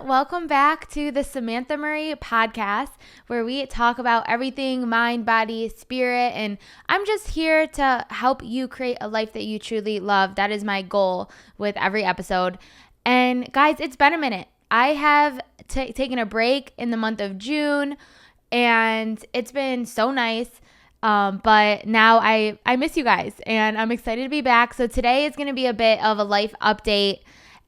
Welcome back to the Samantha Marie podcast, where we talk about everything mind, body, spirit, and I'm just here to help you create a life that you truly love. That is my goal with every episode. And guys, it's been a minute. I have taken a break in the month of June, and it's been so nice. But now I miss you guys, and I'm excited to be back. So today is going to be a bit of a life update.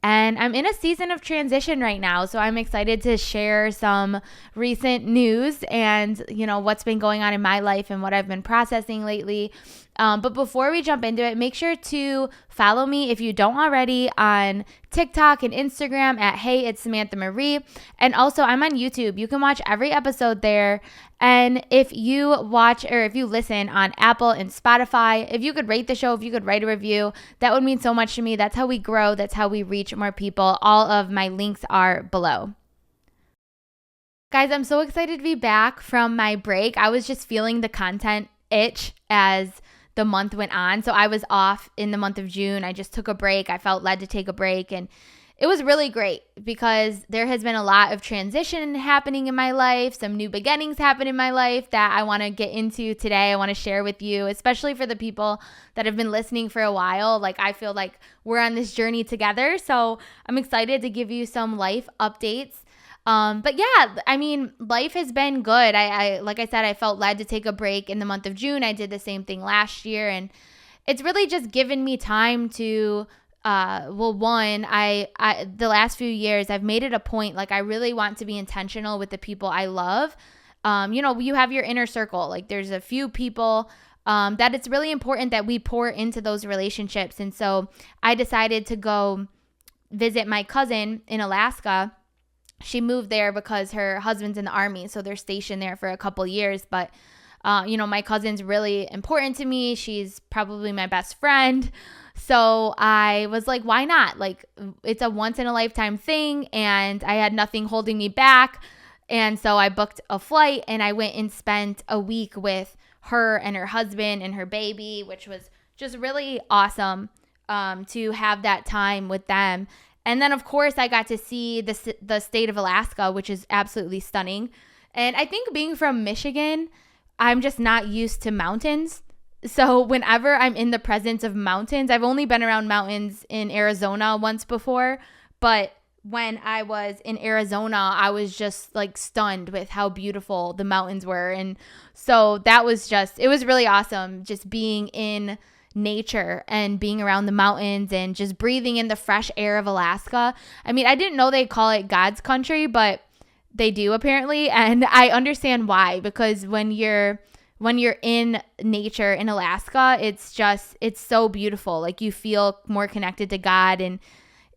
And I'm in a season of transition right now, so I'm excited to share some recent news and, what's been going on in my life and what I've been processing lately. But before we jump into it, make sure to follow me if you don't already on TikTok and Instagram at Hey, It's Samantha Marie. And also I'm on YouTube. You can watch every episode there. And if you watch or if you listen on Apple and Spotify, if you could rate the show, if you could write a review, that would mean so much to me. That's how we grow. That's how we reach more people. All of my links are below. Guys, I'm so excited to be back from my break. I was just feeling the content itch as the month went on. So I was off in the month of June. I just took a break. I felt led to take a break, and it was really great because there has been a lot of transition happening in my life. Some new beginnings happen in my life that I want to get into today. I want to share with you, especially for the people that have been listening for a while. Like, I feel like we're on this journey together. So I'm excited to give you some life updates. But yeah, I mean, life has been good. I like I said, I felt led to take a break in the month of June. I did the same thing last year, and it's really just given me time to, the last few years, I've made it a point, like, I really want to be intentional with the people I love. You have your inner circle, like there's a few people, that it's really important that we pour into those relationships. And so I decided to go visit my cousin in Alaska. She moved there because her husband's in the Army, so they're stationed there for a couple years. But, my cousin's really important to me. She's probably my best friend. So I was like, why not? Like, it's a once-in-a-lifetime thing, and I had nothing holding me back. And so I booked a flight, and I went and spent a week with her and her husband and her baby, which was just really awesome to have that time with them. And then, of course, I got to see the state of Alaska, which is absolutely stunning. And I think being from Michigan, I'm just not used to mountains. So whenever I'm in the presence of mountains, I've only been around mountains in Arizona once before. But when I was in Arizona, I was just like stunned with how beautiful the mountains were. And so it was really awesome just being in nature and being around the mountains and just breathing in the fresh air of Alaska. I mean, I didn't know they call it God's country, but they do apparently. And I understand why, because when you're in nature in Alaska, it's so beautiful. Like, you feel more connected to God, and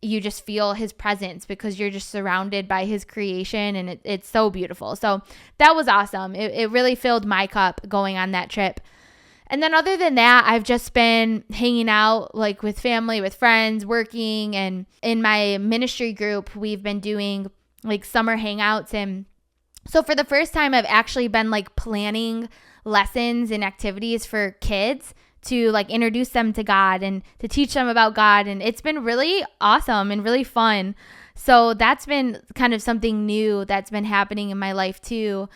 you just feel his presence because you're just surrounded by his creation, and it's so beautiful. So that was awesome. It really filled my cup going on that trip. And then other than that, I've just been hanging out like with family, with friends, working. And in my ministry group, we've been doing like summer hangouts. And so for the first time, I've actually been like planning lessons and activities for kids to like introduce them to God and to teach them about God. And it's been really awesome and really fun. So that's been kind of something new that's been happening in my life too,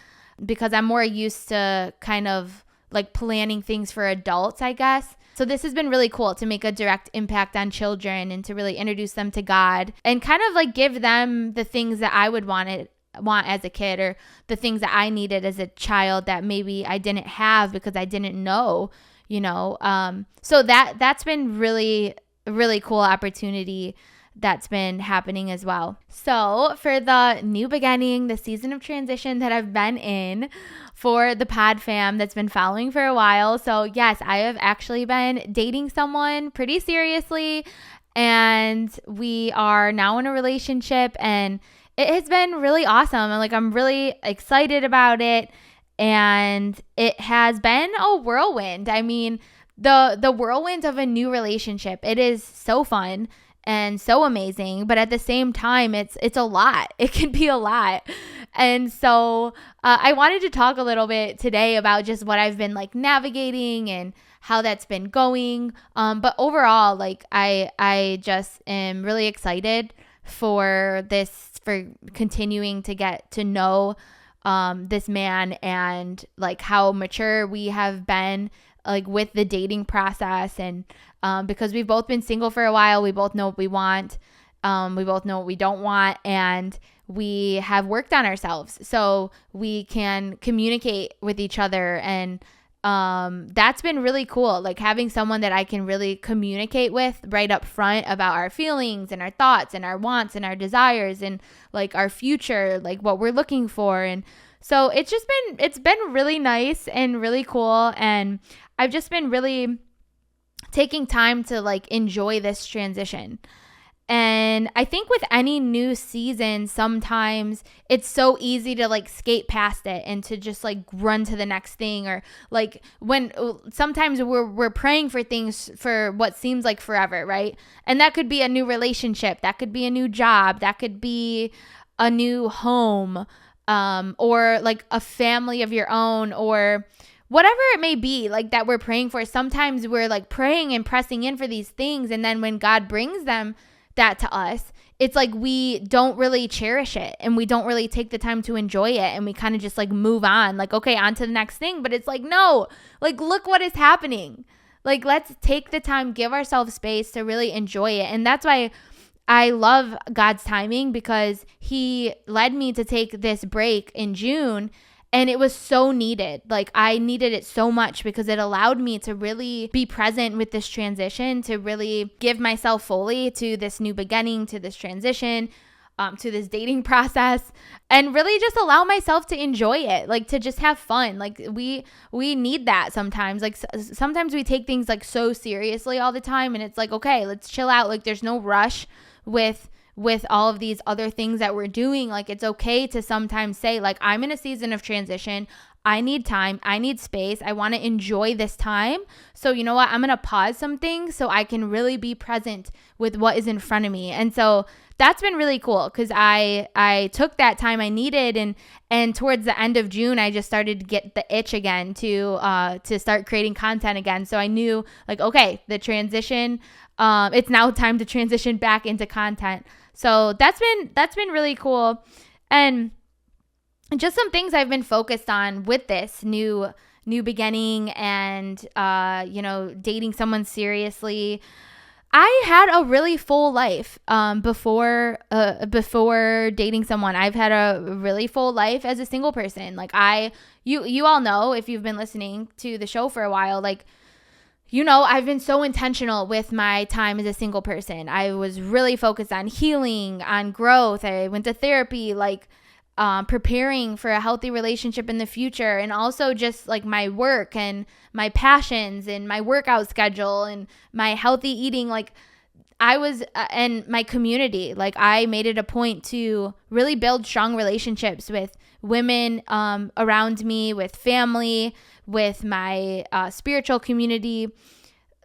because I'm more used to kind of like planning things for adults, I guess. So this has been really cool to make a direct impact on children and to really introduce them to God and kind of like give them the things that I would want as a kid, or the things that I needed as a child that maybe I didn't have because I didn't know, So that's been really, really cool opportunity that's been happening as well. So for the new beginning, the season of transition that I've been in for the pod fam that's been following for a while. So yes, I have actually been dating someone pretty seriously, and we are now in a relationship, and it has been really awesome. And like, I'm really excited about it. And it has been a whirlwind. I mean, the whirlwind of a new relationship. It is so fun and so amazing, but at the same time, it's a lot. It can be a lot. And so I wanted to talk a little bit today about just what I've been like navigating and how that's been going. But overall, like I just am really excited for continuing to get to know this man, and like how mature we have been like with the dating process. And because we've both been single for a while, we both know what we want. We both know what we don't want, and we have worked on ourselves so we can communicate with each other. And that's been really cool, like having someone that I can really communicate with right up front about our feelings and our thoughts and our wants and our desires and like our future, like what we're looking for. And so it's been really nice and really cool, and I've just been really taking time to like enjoy this transition. And I think with any new season, sometimes it's so easy to like skate past it and to just like run to the next thing. Or like when sometimes we're praying for things for what seems like forever, right? And that could be a new relationship, that could be a new job, that could be a new home, or like a family of your own, or whatever it may be, like that we're praying for. Sometimes we're like praying and pressing in for these things, and then when God brings that to us, it's like we don't really cherish it and we don't really take the time to enjoy it, and we kind of just like move on, like, okay, on to the next thing. But it's like, no, like look what is happening. Like let's take the time, give ourselves space to really enjoy it. And that's why I love God's timing, because he led me to take this break in June. And it was so needed. Like I needed it so much, because it allowed me to really be present with this transition, to really give myself fully to this new beginning, to this transition, to this dating process, and really just allow myself to enjoy it, like to just have fun. Like we need that sometimes. Like sometimes we take things like so seriously all the time, and it's like, okay, let's chill out. Like there's no rush with all of these other things that we're doing. Like it's okay to sometimes say like, I'm in a season of transition. I need time. I need space. I want to enjoy this time. So you know what? I'm going to pause some things so I can really be present with what is in front of me. And so that's been really cool, because I took that time I needed, and towards the end of June, I just started to get the itch again to start creating content again. So I knew like, okay, the transition, it's now time to transition back into content. So that's been really cool. And just some things I've been focused on with this new beginning, and dating someone seriously. I had a really full life before dating someone. I've had a really full life as a single person. Like you all know, if you've been listening to the show for a while, like, you know, I've been so intentional with my time as a single person. I was really focused on healing, on growth. I went to therapy, like preparing for a healthy relationship in the future, and also just like my work and my passions and my workout schedule and my healthy eating. Like I was, and my community, like I made it a point to really build strong relationships with women around me, with family, with my spiritual community,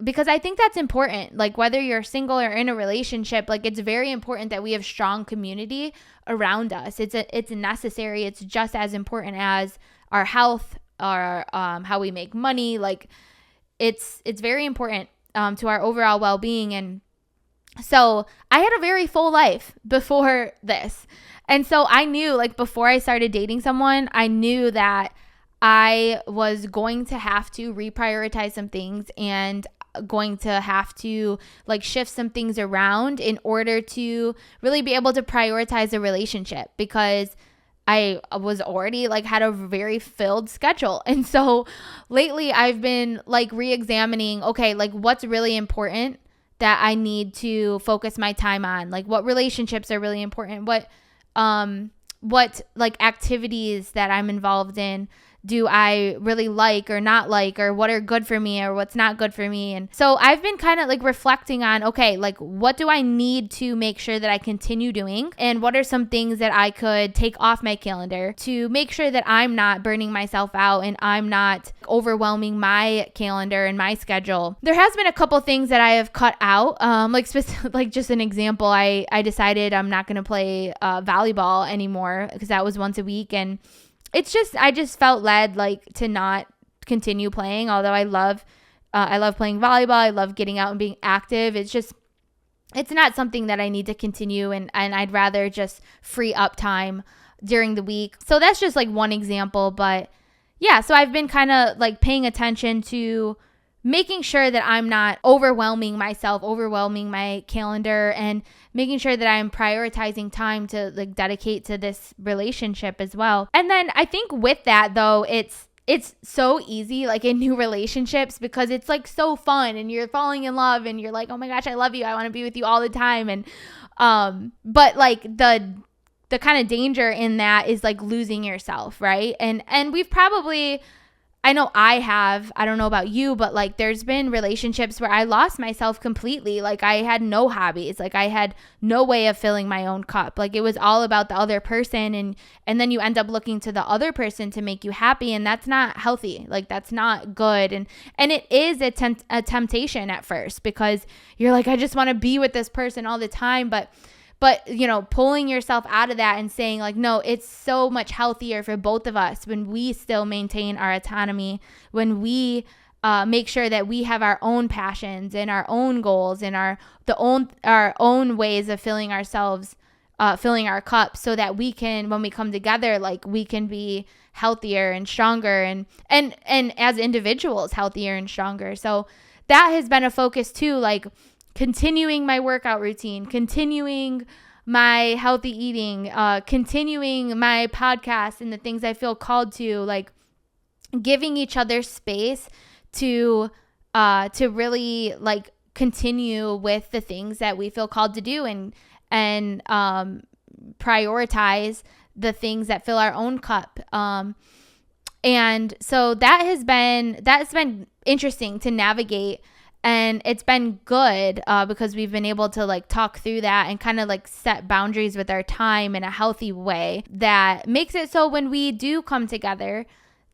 because I think that's important. Like whether you're single or in a relationship, like it's very important that we have strong community around us. It's necessary. It's just as important as our health, our how we make money. Like it's very important to our overall well-being. And so I had a very full life before this. And so I knew, like before I started dating someone, I knew that I was going to have to reprioritize some things, and going to have to like shift some things around in order to really be able to prioritize a relationship, because I was already like had a very filled schedule. And so lately I've been like re-examining, okay, like what's really important that I need to focus my time on, like what relationships are really important, what like activities that I'm involved in do I really like or not like, or what are good for me or what's not good for me. And so I've been kind of like reflecting on, okay, like what do I need to make sure that I continue doing, and what are some things that I could take off my calendar to make sure that I'm not burning myself out and I'm not overwhelming my calendar and my schedule. There has been a couple things that I have cut out, like just an example, I decided I'm not going to play volleyball anymore, because that was once a week, and I just felt led like to not continue playing. Although I love playing volleyball. I love getting out and being active. It's just, it's not something that I need to continue, and I'd rather just free up time during the week. So that's just like one example. But yeah, so I've been kind of like paying attention to making sure that I'm not overwhelming myself, overwhelming my calendar, and making sure that I'm prioritizing time to like dedicate to this relationship as well. And then I think with that though, it's so easy like in new relationships because it's like so fun and you're falling in love and you're like, oh my gosh, I love you, I want to be with you all the time. And but like the kind of danger in that is like losing yourself, right? And we've probably, I know I don't know about you, but like there's been relationships where I lost myself completely. Like I had no hobbies. Like I had no way of filling my own cup. Like it was all about the other person, and then you end up looking to the other person to make you happy, and that's not healthy. Like that's not good. And it is a temptation at first because you're like, I just want to be with this person all the time, but you know, pulling yourself out of that and saying like, no, it's so much healthier for both of us when we still maintain our autonomy, when we make sure that we have our own passions and our own goals and our own ways of filling ourselves, filling our cups, so that we can, when we come together, like we can be healthier and stronger and as individuals healthier and stronger. So that has been a focus too, like continuing my workout routine, continuing my healthy eating, continuing my podcast and the things I feel called to, like giving each other space to really like continue with the things that we feel called to do and prioritize the things that fill our own cup. And so that's been interesting to navigate. And it's been good because we've been able to like talk through that and kind of like set boundaries with our time in a healthy way that makes it so when we do come together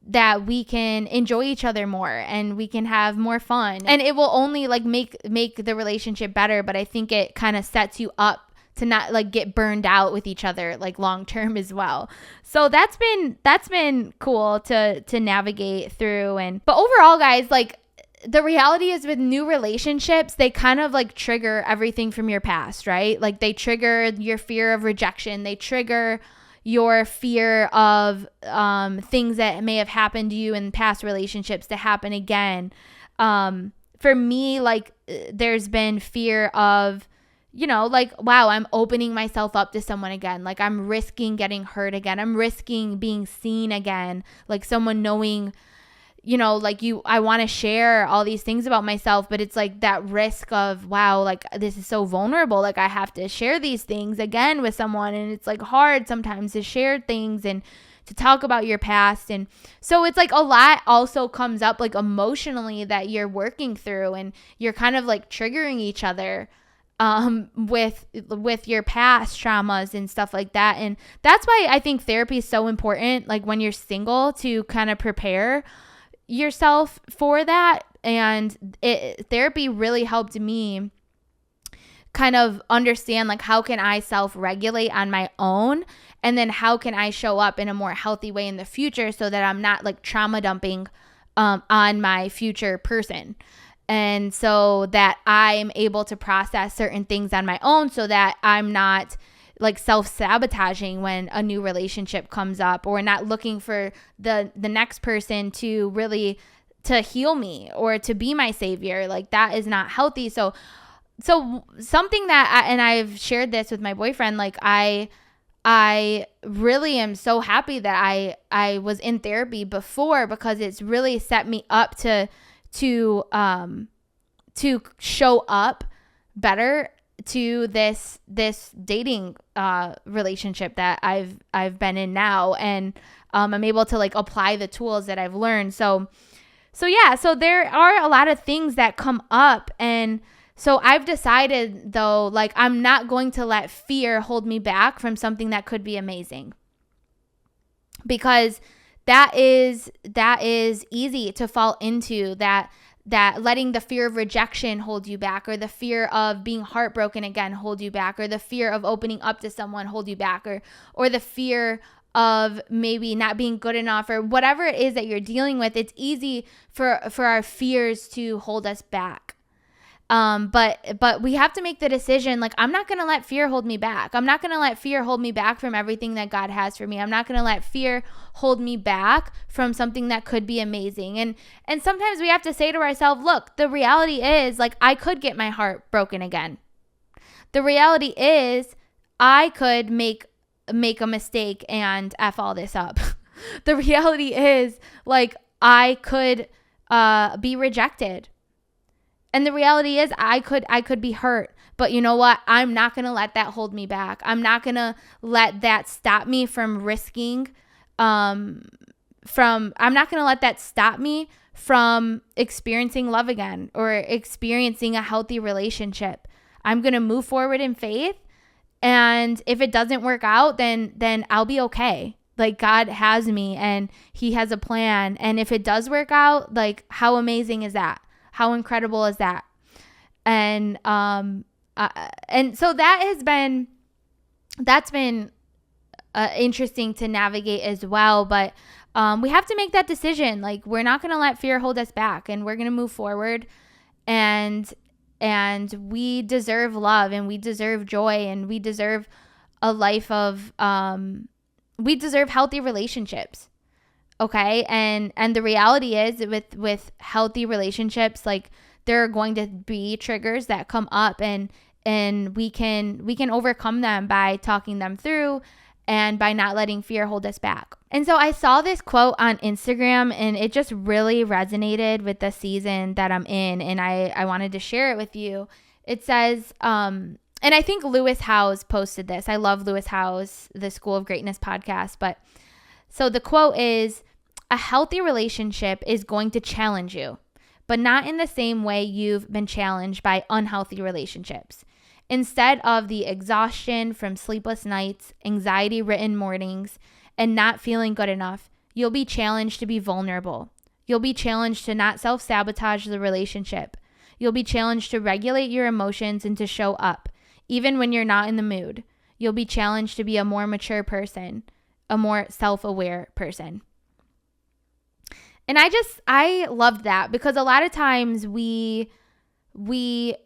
that we can enjoy each other more and we can have more fun. And it will only like make the relationship better, but I think it kind of sets you up to not like get burned out with each other like long term as well. So that's been cool to navigate through. But overall, guys, like the reality is with new relationships, they kind of like trigger everything from your past, right? Like they trigger your fear of rejection. They trigger your fear of things that may have happened to you in past relationships to happen again. For me, like there's been fear of, you know, like, wow, I'm opening myself up to someone again. Like I'm risking getting hurt again. I'm risking being seen again. Like someone knowing, you know, like I want to share all these things about myself, but it's like that risk of, wow, like this is so vulnerable. Like I have to share these things again with someone. And it's like hard sometimes to share things and to talk about your past. And so it's like a lot also comes up like emotionally that you're working through, and you're kind of like triggering each other with your past traumas and stuff like that. And that's why I think therapy is so important. Like when you're single, to kind of prepare yourself for that. And therapy really helped me kind of understand like how can I self-regulate on my own, and then how can I show up in a more healthy way in the future so that I'm not like trauma dumping on my future person. And so that I'm able to process certain things on my own so that I'm not like self-sabotaging when a new relationship comes up, or not looking for the next person to really to heal me or to be my savior. Like that is not healthy. So something that and I've shared this with my boyfriend, like I really am so happy that I was in therapy before, because it's really set me up to show up better to this dating relationship that I've been in now, and I'm able to like apply the tools that I've learned. So yeah, so there are a lot of things that come up, and so I've decided though, like I'm not going to let fear hold me back from something that could be amazing, because that is easy to fall into, that letting the fear of rejection hold you back, or the fear of being heartbroken again hold you back, or the fear of opening up to someone hold you back, or the fear of maybe not being good enough, or whatever it is that you're dealing with. It's easy for our fears to hold us back. But we have to make the decision, like, I'm not going to let fear hold me back. I'm not going to let fear hold me back from everything that God has for me. I'm not going to let fear hold me back from something that could be amazing. And sometimes we have to say to ourselves, look, the reality is, like, I could get my heart broken again. The reality is I could make a mistake and F all this up. The reality is, like, I could be rejected. And the reality is I could be hurt, but you know what? I'm not going to let that hold me back. I'm not going to let that stop me from risking I'm not going to let that stop me from experiencing love again or experiencing a healthy relationship. I'm going to move forward in faith, and if it doesn't work out, then I'll be okay. Like, God has me and he has a plan, and if it does work out, like, how amazing is that? How incredible is that? And so that's been interesting to navigate as well. But we have to make that decision. Like, we're not going to let fear hold us back, and we're going to move forward. And we deserve love, and we deserve joy, and we deserve a life of we deserve healthy relationships. Okay. And the reality is with healthy relationships, like, there are going to be triggers that come up, and we can overcome them by talking them through and by not letting fear hold us back. And so I saw this quote on Instagram, and it just really resonated with the season that I'm in. And I wanted to share it with you. It says, and I think Lewis Howes posted this. I love Lewis Howes, the School of Greatness podcast. But so the quote is, a healthy relationship is going to challenge you, but not in the same way you've been challenged by unhealthy relationships. Instead of the exhaustion from sleepless nights, anxiety-ridden mornings, and not feeling good enough, you'll be challenged to be vulnerable. You'll be challenged to not self-sabotage the relationship. You'll be challenged to regulate your emotions and to show up, even when you're not in the mood. You'll be challenged to be a more mature person, a more self-aware person. And I loved that, because a lot of times we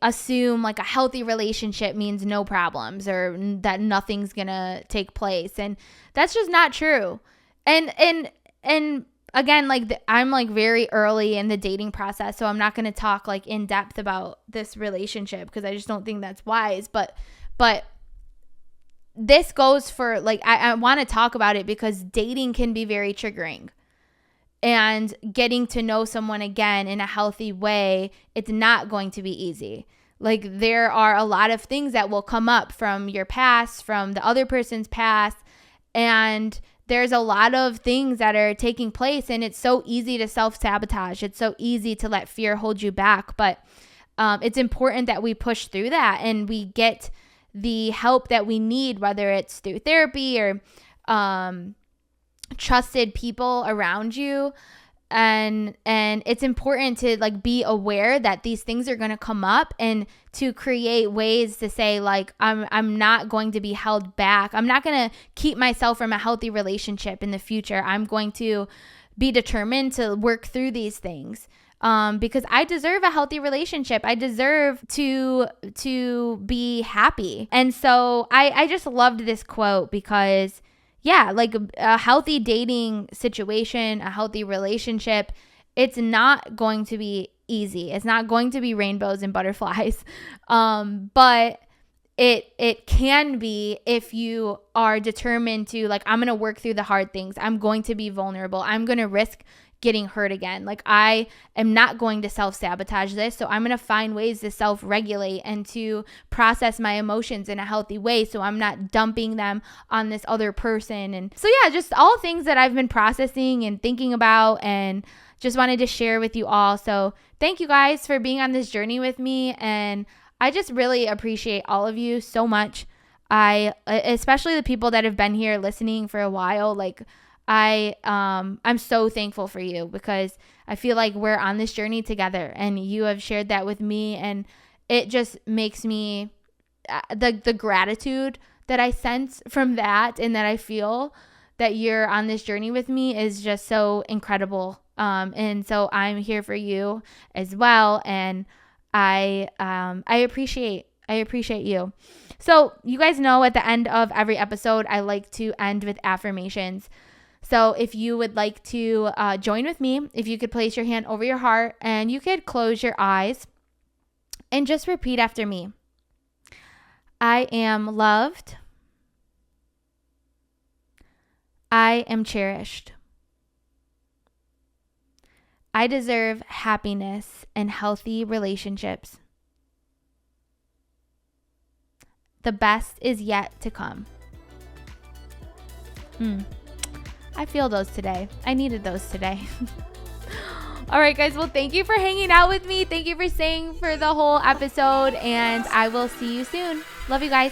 assume, like, a healthy relationship means no problems, or that nothing's going to take place. And that's just not true. And again, like, I'm, like, very early in the dating process, so I'm not going to talk, like, in depth about this relationship, because I just don't think that's wise. But this goes for, like, I want to talk about it because dating can be very triggering. And getting to know someone again in a healthy way, it's not going to be easy. Like, there are a lot of things that will come up from your past, from the other person's past, and there's a lot of things that are taking place, and it's so easy to self-sabotage. It's so easy to let fear hold you back, but it's important that we push through that and we get the help that we need, whether it's through therapy or trusted people around you. And it's important to, like, be aware that these things are going to come up, and to create ways to say, like, I'm not going to be held back. I'm not going to keep myself from a healthy relationship in the future. I'm going to be determined to work through these things. Because I deserve a healthy relationship. I deserve to be happy. And so I just loved this quote, because yeah, like, a healthy dating situation, a healthy relationship, it's not going to be easy. It's not going to be rainbows and butterflies. But it can be if you are determined to, like, I'm going to work through the hard things. I'm going to be vulnerable. I'm going to risk getting hurt again. Like, I am not going to self-sabotage this. So I'm going to find ways to self-regulate and to process my emotions in a healthy way, so I'm not dumping them on this other person. And so, yeah, just all things that I've been processing and thinking about, and just wanted to share with you all. So thank you guys for being on this journey with me. And I just really appreciate all of you so much. Especially the people that have been here listening for a while, like, I'm so thankful for you, because I feel like we're on this journey together, and you have shared that with me, and it just makes me the gratitude that I sense from that, and that I feel that you're on this journey with me, is just so incredible. And so I'm here for you as well, and I appreciate you. So you guys know at the end of every episode, I like to end with affirmations. So if you would like to join with me, if you could place your hand over your heart and you could close your eyes and just repeat after me. I am loved. I am cherished. I deserve happiness and healthy relationships. The best is yet to come. I feel those today. I needed those today. All right, guys. Well, thank you for hanging out with me. Thank you for staying for the whole episode, and I will see you soon. Love you guys.